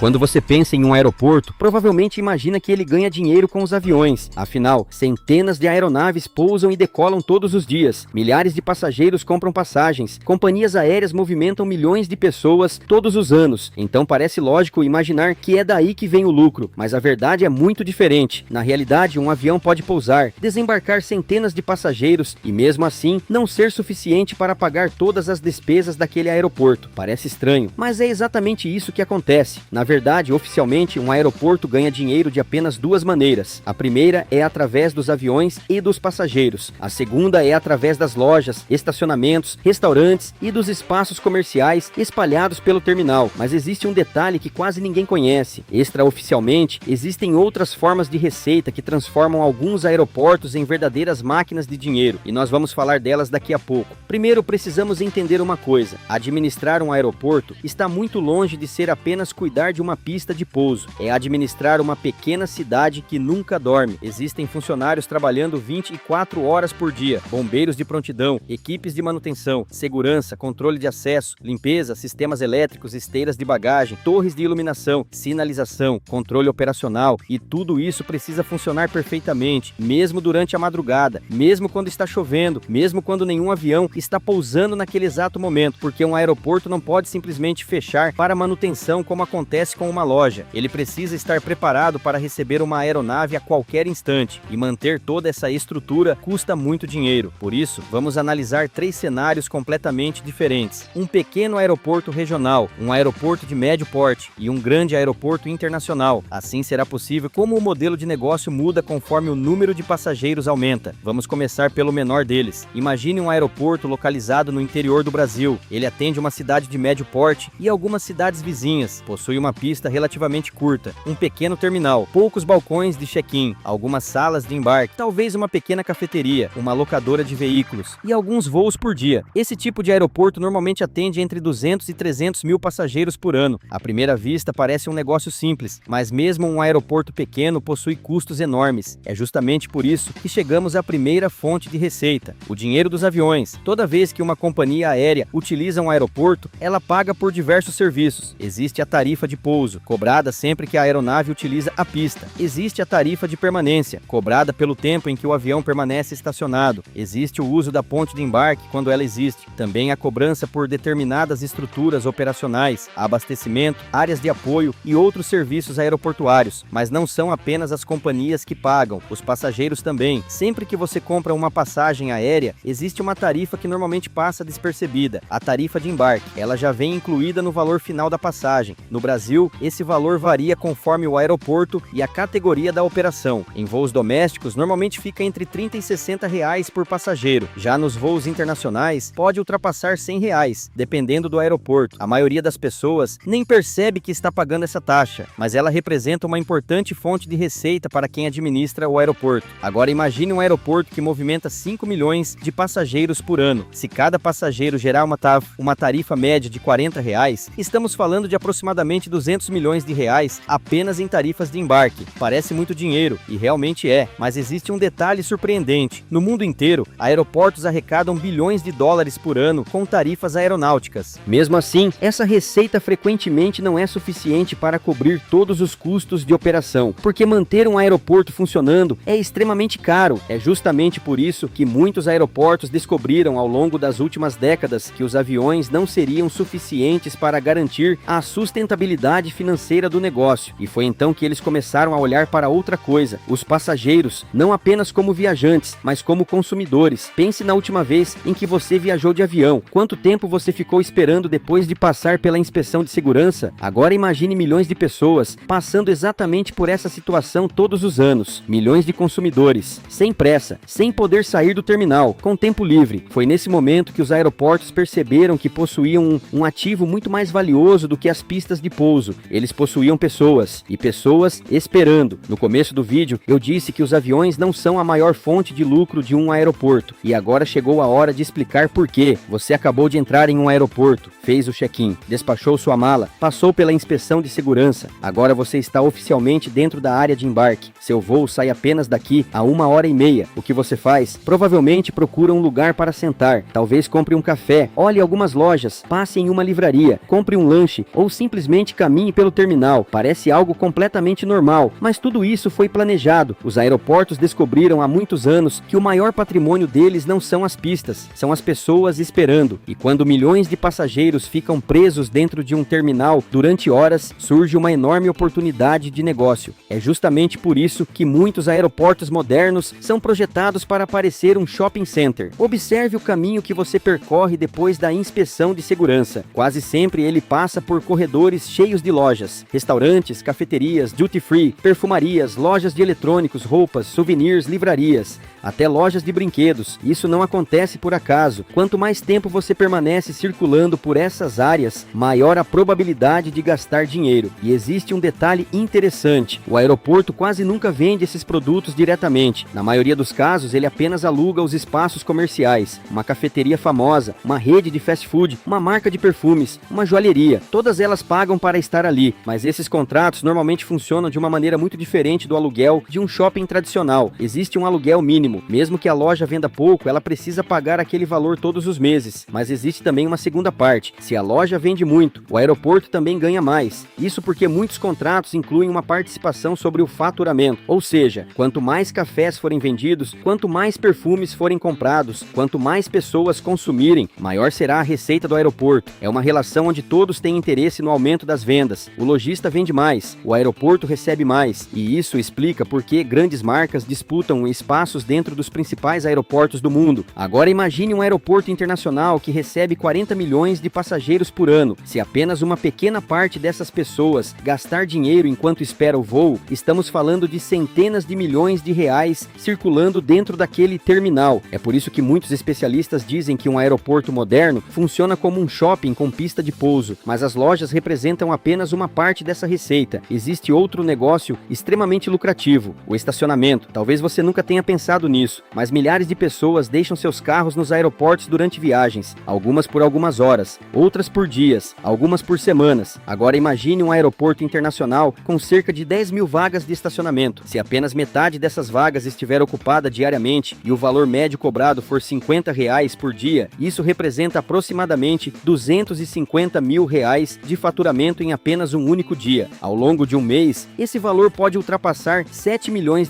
Quando você pensa em um aeroporto, provavelmente imagina que ele ganha dinheiro com os aviões. Afinal, centenas de aeronaves pousam e decolam todos os dias. Milhares de passageiros compram passagens. Companhias aéreas movimentam milhões de pessoas todos os anos. Então parece lógico imaginar que é daí que vem o lucro. Mas a verdade é muito diferente. Na realidade, um avião pode pousar, desembarcar centenas de passageiros e mesmo assim não ser suficiente para pagar todas as despesas daquele aeroporto. Parece estranho, mas é exatamente isso que acontece. Na verdade, oficialmente, um aeroporto ganha dinheiro de apenas duas maneiras. A primeira é através dos aviões e dos passageiros. A segunda é através das lojas, estacionamentos, restaurantes e dos espaços comerciais espalhados pelo terminal. Mas existe um detalhe que quase ninguém conhece. Extraoficialmente, existem outras formas de receita que transformam alguns aeroportos em verdadeiras máquinas de dinheiro. E nós vamos falar delas daqui a pouco. Primeiro, precisamos entender uma coisa. Administrar um aeroporto está muito longe de ser apenas cuidar de uma pista de pouso. É administrar uma pequena cidade que nunca dorme. Existem funcionários trabalhando 24 horas por dia, bombeiros de prontidão, equipes de manutenção, segurança, controle de acesso, limpeza, sistemas elétricos, esteiras de bagagem, torres de iluminação, sinalização, controle operacional, e tudo isso precisa funcionar perfeitamente, mesmo durante a madrugada, mesmo quando está chovendo, mesmo quando nenhum avião está pousando naquele exato momento, porque um aeroporto não pode simplesmente fechar para manutenção como acontece com uma loja. Ele precisa estar preparado para receber uma aeronave a qualquer instante, e manter toda essa estrutura custa muito dinheiro. Por isso, vamos analisar três cenários completamente diferentes. Um pequeno aeroporto regional, um aeroporto de médio porte e um grande aeroporto internacional. Assim será possível como o modelo de negócio muda conforme o número de passageiros aumenta. Vamos começar pelo menor deles. Imagine um aeroporto localizado no interior do Brasil. Ele atende uma cidade de médio porte e algumas cidades vizinhas. Possui uma pista relativamente curta, um pequeno terminal, poucos balcões de check-in, algumas salas de embarque, talvez uma pequena cafeteria, uma locadora de veículos e alguns voos por dia. Esse tipo de aeroporto normalmente atende entre 200 e 300 mil passageiros por ano. À primeira vista parece um negócio simples, mas mesmo um aeroporto pequeno possui custos enormes. É justamente por isso que chegamos à primeira fonte de receita, o dinheiro dos aviões. Toda vez que uma companhia aérea utiliza um aeroporto, ela paga por diversos serviços. Existe a tarifa de pouso, cobrada sempre que a aeronave utiliza a pista. Existe a tarifa de permanência, cobrada pelo tempo em que o avião permanece estacionado. Existe o uso da ponte de embarque quando ela existe. Também a cobrança por determinadas estruturas operacionais, abastecimento, áreas de apoio e outros serviços aeroportuários. Mas não são apenas as companhias que pagam, os passageiros também. Sempre que você compra uma passagem aérea, existe uma tarifa que normalmente passa despercebida, a tarifa de embarque. Ela já vem incluída no valor final da passagem. No Brasil, esse valor varia conforme o aeroporto e a categoria da operação. Em voos domésticos, normalmente fica entre 30 e 60 reais por passageiro. Já nos voos internacionais, pode ultrapassar 100 reais, dependendo do aeroporto. A maioria das pessoas nem percebe que está pagando essa taxa, mas ela representa uma importante fonte de receita para quem administra o aeroporto. Agora imagine um aeroporto que movimenta 5 milhões de passageiros por ano. Se cada passageiro gerar uma tarifa média de 40 reais, estamos falando de aproximadamente 200 milhões de reais apenas em tarifas de embarque. Parece muito dinheiro, e realmente é, mas existe um detalhe surpreendente. No mundo inteiro, aeroportos arrecadam bilhões de dólares por ano com tarifas aeronáuticas. Mesmo assim, essa receita frequentemente não é suficiente para cobrir todos os custos de operação, porque manter um aeroporto funcionando é extremamente caro. É justamente por isso que muitos aeroportos descobriram ao longo das últimas décadas que os aviões não seriam suficientes para garantir a sustentabilidade financeira do negócio. E foi então que eles começaram a olhar para outra coisa, os passageiros, não apenas como viajantes, mas como consumidores. Pense na última vez em que você viajou de avião. Quanto tempo você ficou esperando depois de passar pela inspeção de segurança? Agora imagine milhões de pessoas passando exatamente por essa situação todos os anos. Milhões de consumidores, sem pressa, sem poder sair do terminal, com tempo livre. Foi nesse momento que os aeroportos perceberam que possuíam um ativo muito mais valioso do que as pistas de pouso. Eles possuíam pessoas, e pessoas esperando. No começo do vídeo, eu disse que os aviões não são a maior fonte de lucro de um aeroporto, e agora chegou a hora de explicar por quê. Você acabou de entrar em um aeroporto, fez o check-in, despachou sua mala, passou pela inspeção de segurança. Agora você está oficialmente dentro da área de embarque. Seu voo sai apenas daqui a 1h30. O que você faz? Provavelmente procura um lugar para sentar, talvez compre um café, olhe algumas lojas, passe em uma livraria, compre um lanche ou simplesmente caminhe caminhe pelo terminal. Parece algo completamente normal, mas tudo isso foi planejado. Os aeroportos descobriram há muitos anos que o maior patrimônio deles não são as pistas, são as pessoas esperando. E quando milhões de passageiros ficam presos dentro de um terminal durante horas, surge uma enorme oportunidade de negócio. É justamente por isso que muitos aeroportos modernos são projetados para parecer um shopping center. Observe o caminho que você percorre depois da inspeção de segurança. Quase sempre ele passa por corredores cheios de lojas, restaurantes, cafeterias, duty-free, perfumarias, lojas de eletrônicos, roupas, souvenirs, livrarias, até lojas de brinquedos. Isso não acontece por acaso. Quanto mais tempo você permanece circulando por essas áreas, maior a probabilidade de gastar dinheiro. E existe um detalhe interessante: o aeroporto quase nunca vende esses produtos diretamente. Na maioria dos casos, ele apenas aluga os espaços comerciais, uma cafeteria famosa, uma rede de fast food, uma marca de perfumes, uma joalheria. Todas elas pagam para estar ali, mas esses contratos normalmente funcionam de uma maneira muito diferente do aluguel de um shopping tradicional. Existe um aluguel mínimo. Mesmo que a loja venda pouco, ela precisa pagar aquele valor todos os meses. Mas existe também uma segunda parte: se a loja vende muito, o aeroporto também ganha mais. Isso porque muitos contratos incluem uma participação sobre o faturamento. Ou seja, quanto mais cafés forem vendidos, quanto mais perfumes forem comprados, quanto mais pessoas consumirem, maior será a receita do aeroporto. É uma relação onde todos têm interesse no aumento das vendas. O lojista vende mais, o aeroporto recebe mais. E isso explica por que grandes marcas disputam espaços dentro dos principais aeroportos do mundo. Agora imagine um aeroporto internacional que recebe 40 milhões de passageiros por ano. Se apenas uma pequena parte dessas pessoas gastar dinheiro enquanto espera o voo, estamos falando de centenas de milhões de reais circulando dentro daquele terminal. É por isso que muitos especialistas dizem que um aeroporto moderno funciona como um shopping com pista de pouso, mas as lojas representam apenas uma parte dessa receita. Existe outro negócio extremamente lucrativo: o estacionamento. Talvez você nunca tenha pensado nisso, mas milhares de pessoas deixam seus carros nos aeroportos durante viagens, algumas por algumas horas, outras por dias, algumas por semanas. Agora imagine um aeroporto internacional com cerca de 10 mil vagas de estacionamento. Se apenas metade dessas vagas estiver ocupada diariamente e o valor médio cobrado for R$50 por dia, isso representa aproximadamente R$250 mil de faturamento em apenas um único dia. Ao longo de um mês, esse valor pode ultrapassar R$7 milhões.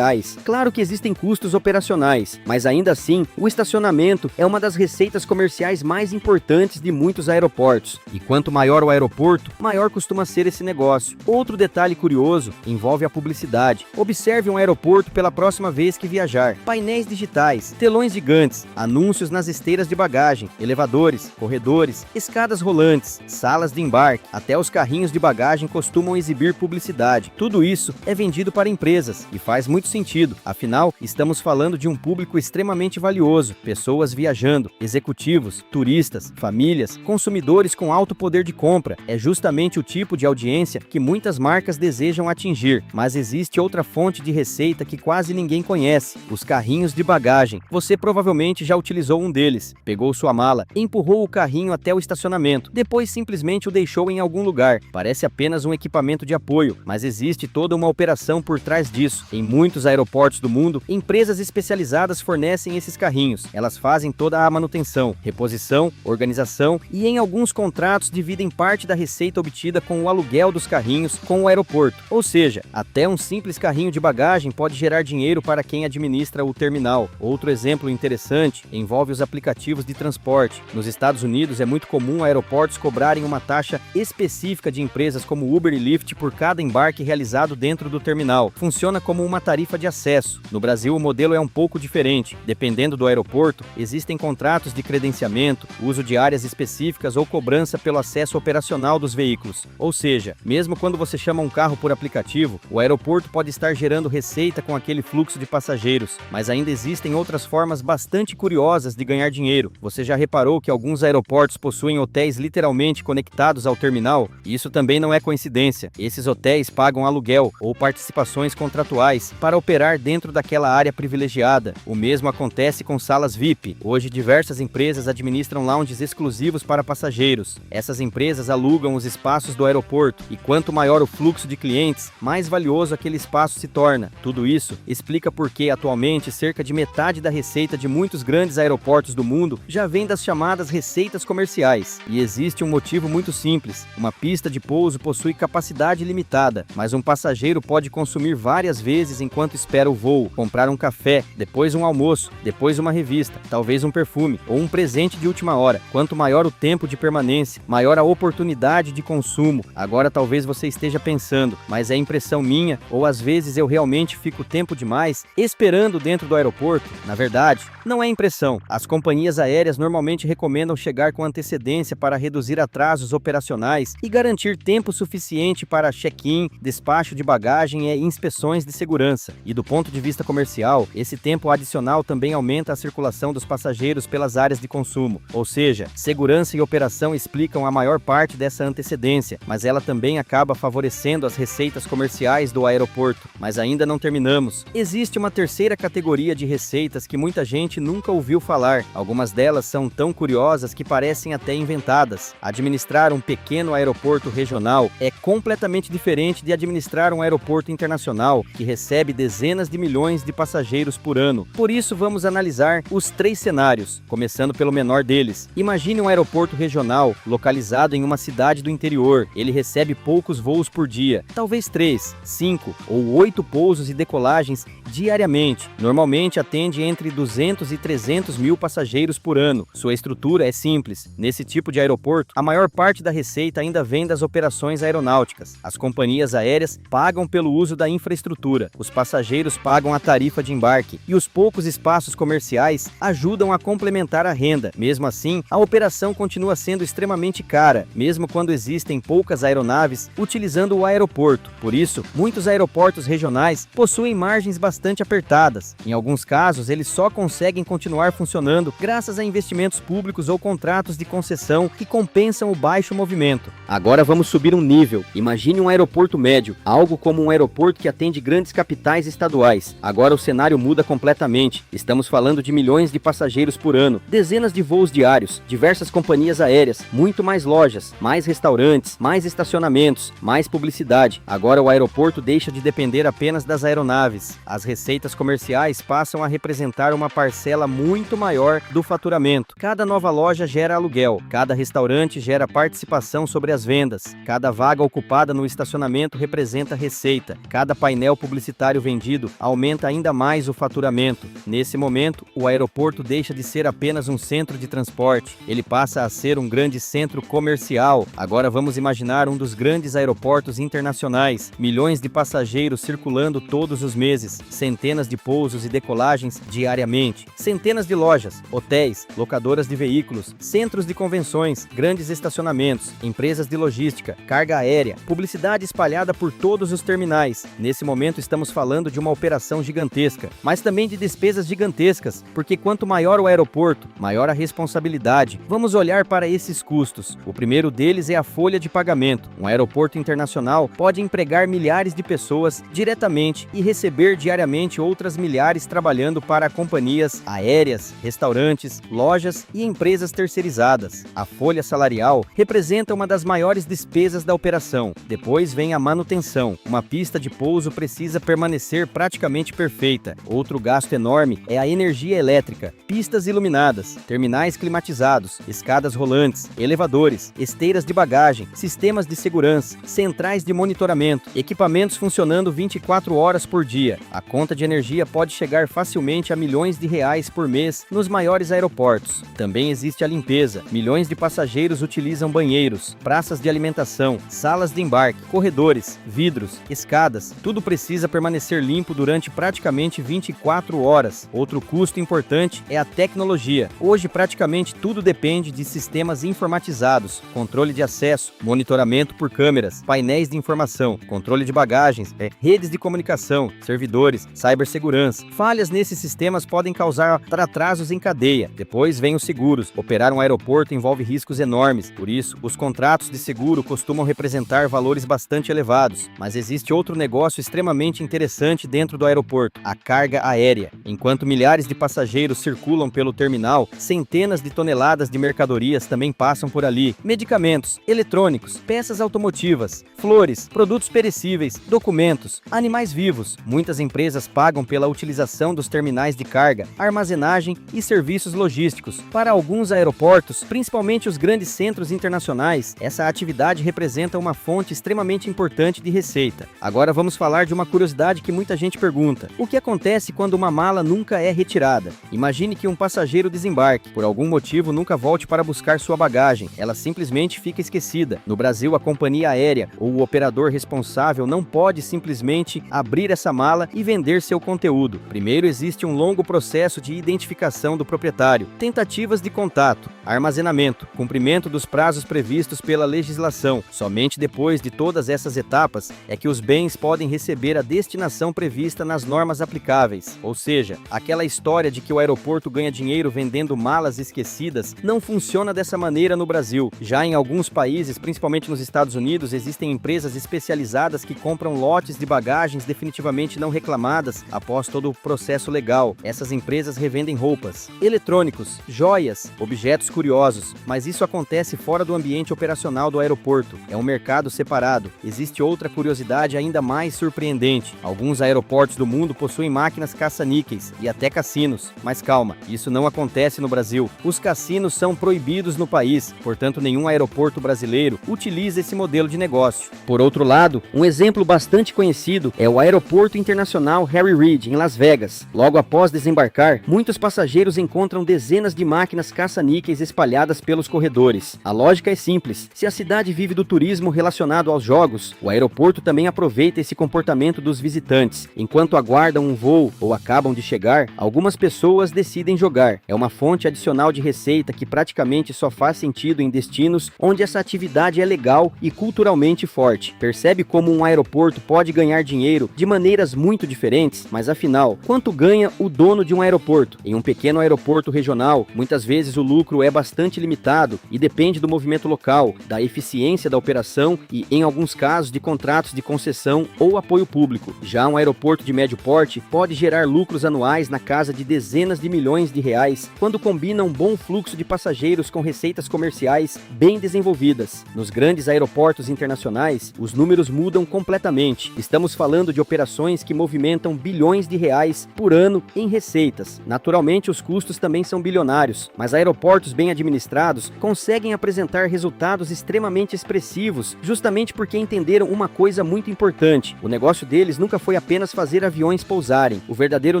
Claro que existem custos operacionais, mas ainda assim, o estacionamento é uma das receitas comerciais mais importantes de muitos aeroportos. E quanto maior o aeroporto, maior costuma ser esse negócio. Outro detalhe curioso envolve a publicidade. Observe um aeroporto pela próxima vez que viajar. Painéis digitais, telões gigantes, anúncios nas esteiras de bagagem, elevadores, corredores, escadas rolantes, salas de embarque, até os carrinhos de bagagem costumam exibir publicidade. Tudo isso é vendido para empresas e faz muito sentido. Afinal, estamos falando de um público extremamente valioso: pessoas viajando, executivos, turistas, famílias, consumidores com alto poder de compra. É justamente o tipo de audiência que muitas marcas desejam atingir. Mas existe outra fonte de receita que quase ninguém conhece: os carrinhos de bagagem. Você provavelmente já utilizou um deles. Pegou sua mala, empurrou o carrinho até o estacionamento, depois simplesmente o deixou em algum lugar. Parece apenas um equipamento de apoio, mas existe toda uma operação por trás disso. Em muitos aeroportos do mundo, empresas especializadas fornecem esses carrinhos. Elas fazem toda a manutenção, reposição, organização e em alguns contratos dividem parte da receita obtida com o aluguel dos carrinhos com o aeroporto. Ou seja, até um simples carrinho de bagagem pode gerar dinheiro para quem administra o terminal. Outro exemplo interessante envolve os aplicativos de transporte. Nos Estados Unidos é muito comum aeroportos cobrarem uma taxa específica de empresas como Uber e Lyft por cada embarque realizado dentro do terminal. Funciona como uma tarifa de acesso. No Brasil, o modelo é um pouco diferente. Dependendo do aeroporto, existem contratos de credenciamento, uso de áreas específicas ou cobrança pelo acesso operacional dos veículos. Ou seja, mesmo quando você chama um carro por aplicativo, o aeroporto pode estar gerando receita com aquele fluxo de passageiros. Mas ainda existem outras formas bastante curiosas de ganhar dinheiro. Você já reparou que alguns aeroportos possuem hotéis literalmente conectados ao terminal? Isso também não é coincidência. Esses hotéis pagam aluguel ou participações contratuais para operar dentro daquela área privilegiada. O mesmo acontece com salas VIP. Hoje, diversas empresas administram lounges exclusivos para passageiros. Essas empresas alugam os espaços do aeroporto e quanto maior o fluxo de clientes, mais valioso aquele espaço se torna. Tudo isso explica por que, atualmente, cerca de metade da receita de muitos grandes aeroportos do mundo já vem das chamadas receitas comerciais. E existe um motivo muito simples: uma pista pista de pouso possui capacidade limitada, mas um passageiro pode consumir várias vezes enquanto espera o voo, comprar um café, depois um almoço, depois uma revista, talvez um perfume ou um presente de última hora. Quanto maior o tempo de permanência, maior a oportunidade de consumo. Agora talvez você esteja pensando, mas é impressão minha ou às vezes eu realmente fico tempo demais esperando dentro do aeroporto? Na verdade, não é impressão. As companhias aéreas normalmente recomendam chegar com antecedência para reduzir atrasos operacionais e garantir tempo suficiente para check-in, despacho de bagagem e inspeções de segurança. E do ponto de vista comercial, esse tempo adicional também aumenta a circulação dos passageiros pelas áreas de consumo. Ou seja, segurança e operação explicam a maior parte dessa antecedência, mas ela também acaba favorecendo as receitas comerciais do aeroporto. Mas ainda não terminamos. Existe uma terceira categoria de receitas que muita gente nunca ouviu falar. Algumas delas são tão curiosas que parecem até inventadas. Administrar um pequeno aeroporto regional é completamente diferente de administrar um aeroporto internacional que recebe dezenas de milhões de passageiros por ano. Por isso, vamos analisar os 3 cenários, começando pelo menor deles. Imagine um aeroporto regional localizado em uma cidade do interior. Ele recebe poucos voos por dia, talvez 3, 5 ou 8 pousos e decolagens diariamente. Normalmente atende entre 200 e 300 mil passageiros por ano. Sua estrutura é simples. Nesse tipo de aeroporto, a maior parte da receita ainda vem das operações aeronáuticas. As companhias aéreas pagam pelo uso da infraestrutura, os passageiros pagam a tarifa de embarque e os poucos espaços comerciais ajudam a complementar a renda. Mesmo assim, a operação continua sendo extremamente cara, mesmo quando existem poucas aeronaves utilizando o aeroporto. Por isso, muitos aeroportos regionais possuem margens bastante apertadas. Em alguns casos, eles só conseguem continuar funcionando graças a investimentos públicos ou contratos de concessão que compensam o baixo movimento. Agora vamos subir um nível. Imagine um aeroporto médio, algo como um aeroporto que atende grandes capitais estaduais. Agora o cenário muda completamente. Estamos falando de milhões de passageiros por ano, dezenas de voos diários, diversas companhias aéreas, muito mais lojas, mais restaurantes, mais estacionamentos, mais publicidade. Agora o aeroporto deixa de depender apenas das aeronaves. As receitas comerciais passam a representar uma parcela muito maior do faturamento. Cada nova loja gera aluguel, cada restaurante gera participação sobre as vendas, cada vaga ocupada no estacionamento representa receita, cada painel publicitário vendido aumenta ainda mais o faturamento. Nesse momento, o aeroporto deixa de ser apenas um centro de transporte, ele passa a ser um grande centro comercial. Agora vamos imaginar um dos grandes aeroportos internacionais, milhões de passageiros circulando todos os meses, centenas de pousos e decolagens diariamente, centenas de lojas, hotéis, locadoras de veículos, centros de convenções, grandes estacionamentos, empresas de logística, carga aérea, publicidade espalhada por todos os terminais. Nesse momento estamos falando de uma operação gigantesca, mas também de despesas gigantescas, porque quanto maior o aeroporto, maior a responsabilidade. Vamos olhar para esses custos. O primeiro deles é a folha de pagamento. Um aeroporto internacional pode empregar milhares de pessoas diretamente e receber diariamente outras milhares trabalhando para companhias aéreas, restaurantes, lojas e empresas terceirizadas. A folha salarial representa uma das maiores despesas da operação. Depois vem a manutenção. Uma pista de pouso precisa permanecer praticamente perfeita. Outro gasto enorme é a energia elétrica, pistas iluminadas, terminais climatizados, escadas rolantes, elevadores, esteiras de bagagem, sistemas de segurança, centrais de monitoramento, equipamentos funcionando 24 horas por dia. A conta de energia pode chegar facilmente a milhões de reais por mês nos maiores aeroportos. Também existe a limpeza. Milhões de passageiros utilizam banheiros, praças de alimentação, salas de embarque, corredores, vidros, escadas. Tudo precisa permanecer limpo durante praticamente 24 horas. Outro custo importante é a tecnologia. Hoje praticamente tudo depende de sistemas informatizados, controle de acesso, monitoramento por câmeras, painéis de informação, controle de bagagens, redes de comunicação, servidores, cibersegurança. Falhas nesses sistemas podem causar atrasos em cadeia. Depois vem os seguros. Operar um aeroporto envolve riscos enormes, por isso, os contratos de seguro costumam representar valores bastante elevados. Mas existe outro negócio extremamente interessante dentro do aeroporto: a carga aérea. Enquanto milhares de passageiros circulam pelo terminal, centenas de toneladas de mercadorias também passam por ali. Medicamentos, eletrônicos, peças automotivas, flores, produtos perecíveis, documentos, animais vivos. Muitas empresas pagam pela utilização dos terminais de carga, armazenagem e serviços logísticos. Para alguns aeroportos, principalmente os grandes centros internacionais, essa atividade atividade representa uma fonte extremamente importante de receita. Agora vamos falar de uma curiosidade que muita gente pergunta. O que acontece quando uma mala nunca é retirada? Imagine que um passageiro desembarque, por algum motivo nunca volte para buscar sua bagagem, ela simplesmente fica esquecida. No Brasil, a companhia aérea ou o operador responsável não pode simplesmente abrir essa mala e vender seu conteúdo. Primeiro existe um longo processo de identificação do proprietário, tentativas de contato, armazenamento, cumprimento dos prazos previstos pela legislação. Somente depois de todas essas etapas é que os bens podem receber a destinação prevista nas normas aplicáveis. Ou seja, aquela história de que o aeroporto ganha dinheiro vendendo malas esquecidas não funciona dessa maneira no Brasil. Já em alguns países, principalmente nos Estados Unidos, existem empresas especializadas que compram lotes de bagagens definitivamente não reclamadas após todo o processo legal. Essas empresas revendem roupas, eletrônicos, joias, objetos curiosos, mas isso acontece fora do ambiente operacional do aeroporto. É um mercado separado. Existe outra curiosidade ainda mais surpreendente. Alguns aeroportos do mundo possuem máquinas caça-níqueis e até cassinos. Mas calma, isso não acontece no Brasil. Os cassinos são proibidos no país, portanto nenhum aeroporto brasileiro utiliza esse modelo de negócio. Por outro lado, um exemplo bastante conhecido é o Aeroporto Internacional Harry Reid, em Las Vegas. Logo após desembarcar, muitos passageiros encontram dezenas de máquinas caça-níqueis espalhadas pelos corredores. A lógica é simples. Se a cidade vive do turismo relacionado aos jogos, o aeroporto também aproveita esse comportamento dos visitantes. Enquanto aguardam um voo ou acabam de chegar, algumas pessoas decidem jogar. É uma fonte adicional de receita que praticamente só faz sentido em destinos onde essa atividade é legal e culturalmente forte. Percebe como um aeroporto pode ganhar dinheiro de maneiras muito diferentes? Mas afinal, quanto ganha o dono de um aeroporto? Em um pequeno aeroporto regional, muitas vezes o lucro é bastante limitado e depende do movimento local, da eficiência da operação e, em alguns casos, de contratos de concessão ou apoio público. Já um aeroporto de médio porte pode gerar lucros anuais na casa de dezenas de milhões de reais quando combina um bom fluxo de passageiros com receitas comerciais bem desenvolvidas. Nos grandes aeroportos internacionais, os números mudam completamente. Estamos falando de operações que movimentam bilhões de reais por ano em receitas. Naturalmente, os custos também são bilionários, mas aeroportos bem administrados conseguem apresentar resultados extremamente expressivos, justamente porque entenderam uma coisa muito importante. O negócio deles nunca foi apenas fazer aviões pousarem. O verdadeiro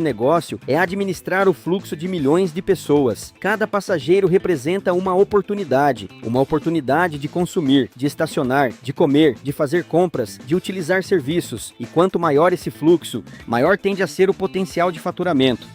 negócio é administrar o fluxo de milhões de pessoas. Cada passageiro representa uma oportunidade de consumir, de estacionar, de comer, de fazer compras, de utilizar serviços. E quanto maior esse fluxo, maior tende a ser o potencial de faturamento.